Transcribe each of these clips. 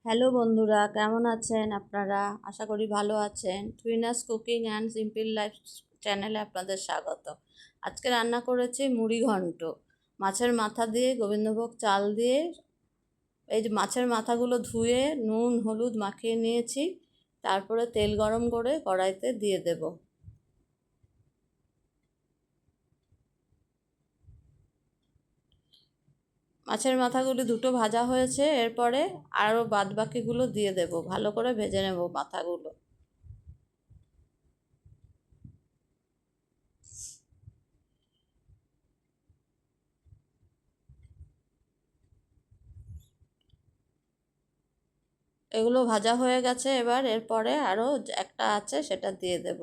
Hello বন্ধুরা, কেমন আছেন আপনারা? আশা করি ভালো আছেন। টুইনাস কুকিং অ্যান্ড সিম্পল লাইফ চ্যানেলে আপনাদের স্বাগত। আজকে রান্না করেছি মুড়ি ঘন্ট। মাছের মাথা দিয়ে, গোবিন্দভোগ চাল দিয়ে, এই যে মাছের মাথাগুলো ধুয়ে নুন হলুদ মাখিয়ে নিয়েছি। তারপরে তেল গরম করে কড়াইতে দিয়ে দেব। মাছের মাথাগুলি দুটো ভাজা হয়েছে, এরপরে আরও বাদবাকিগুলো দিয়ে দেব। ভালো করে ভেজে নেব মাথাগুলো। এগুলো ভাজা হয়ে গেছে, এবার এরপরে আরও একটা আছে সেটা দিয়ে দেব।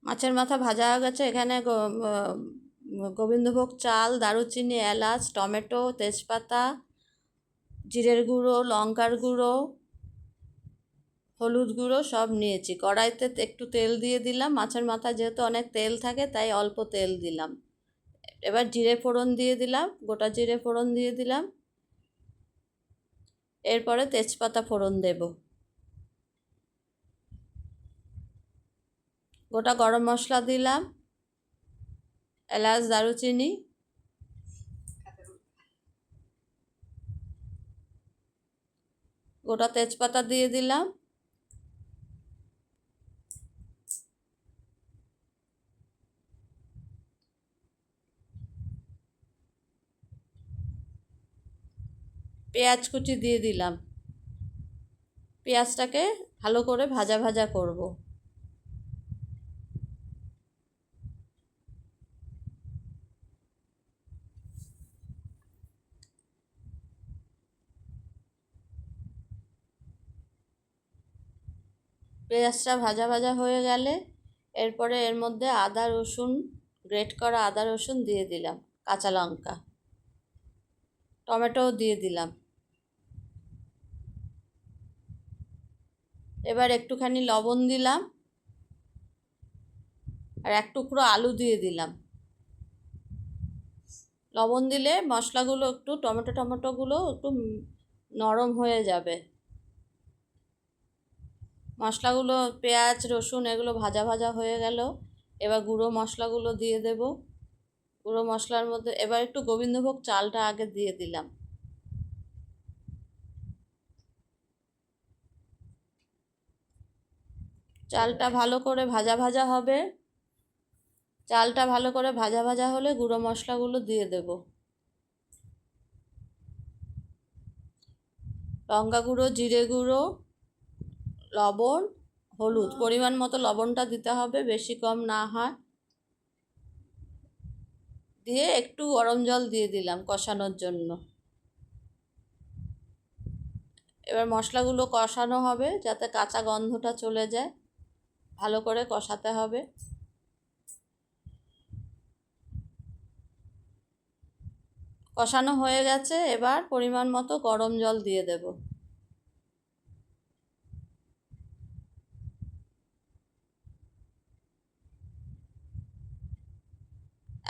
মাছের মাথা ভাজা হয়ে গেছে, এখানে গোবিন্দভোগ চাল, দারুচিনি, এলাচ, টমেটো, তেজপাতা, জিরের গুঁড়ো, লঙ্কার গুঁড়ো, হলুদ গুঁড়ো সব নিয়েছি। কড়াইতে একটু তেল দিয়ে দিলাম। মাছের মাথা যেহেতু অনেক তেল থাকে তাই অল্প তেল দিলাম। এবার জিরে ফোড়ন দিয়ে দিলাম, গোটা জিরে ফোড়ন দিয়ে দিলাম। এরপরে তেজপাতা ফোড়ন দেব। গোটা গরম মশলা দিলাম, এলাচ, দারুচিনি, গোটা তেজপাতা দিয়ে দিলাম। পেঁয়াজ কুচি দিয়ে দিলাম। পেঁয়াজটাকে ভালো করে ভাজা ভাজা করব। পেঁয়াজটা ভাজা ভাজা হয়ে গেলে এরপরে এর মধ্যে আদা রসুন, গ্রেট করা আদা রসুন দিয়ে দিলাম, কাঁচা লঙ্কা, টমেটোও দিয়ে দিলাম। এবার একটুখানি লবণ দিলাম আর এক টুকরো আলু দিয়ে দিলাম। লবণ দিলে মশলাগুলো একটু টমেটোগুলো একটু নরম হয়ে যাবে। মশলাগুলো পেঁয়াজ রসুন এগুলো ভাজা ভাজা হয়ে গেল। এবার গুঁড়ো মশলাগুলো দিয়ে দেব। গুঁড়ো মশলার মধ্যে এবার একটু গোবিন্দভোগ চালটা আগে দিয়ে দিলাম। চালটা ভালো করে ভাজা ভাজা হবে। চালটা ভালো করে ভাজা ভাজা হলে গুঁড়ো মশলাগুলো দিয়ে দেব। লঙ্কা গুঁড়ো, জিরে গুঁড়ো, লবণ, হলুদ, পরিমাণ মতো লবণটা দিতে হবে, বেশি কম না হয়। দিয়ে একটু গরম জল দিয়ে দিলাম কষানোর জন্য। এবার মশলাগুলো কষানো হবে যাতে কাঁচা গন্ধটা চলে যায়। ভালো করে কষাতে হবে। কষানো হয়ে গেছে, এবার পরিমাণ মতো গরম জল দিয়ে দেব।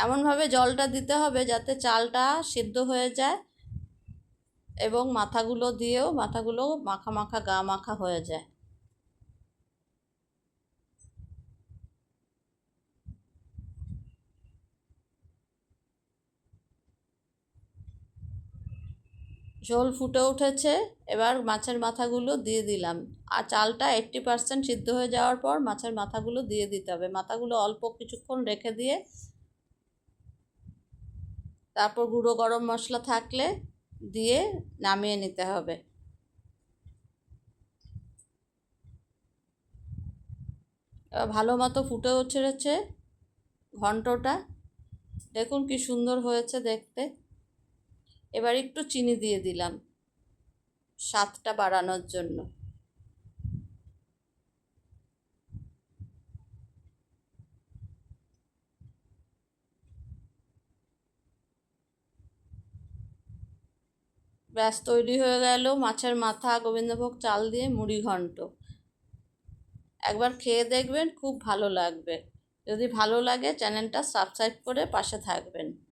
এমনভাবে জলটা দিতে হবে যাতে চালটা সিদ্ধ হয়ে যায় এবং মাথাগুলো মাখা মাখা গা মাখা হয়ে যায়। ঝোল ফুটে উঠেছে, এবার মাছের মাথাগুলো দিয়ে দিলাম। আর চালটা 80% সিদ্ধ হয়ে যাওয়ার পর মাছের মাথাগুলো দিয়ে দিতে হবে। মাথাগুলো অল্প কিছুক্ষণ রেখে দিয়ে তারপর গুঁড়ো গরম মশলা থাকলে দিয়ে নামিয়ে নিতে হবে। এবার ভালো মতো ফুটে উঠেছে ঘন্টটা। দেখুন কি সুন্দর হয়েছে দেখতে। এবার একটু চিনি দিয়ে দিলাম স্বাদটা বাড়ানোর জন্য। ব্যাস তৈরি হয়ে গেল মাছের মাথা গোবিন্দভোগ চাল দিয়ে মুড়ি ঘন্ট। একবার খেয়ে দেখবেন, খুব ভালো লাগবে। যদি ভালো লাগে চ্যানেলটা সাবস্ক্রাইব করে পাশে থাকবেন।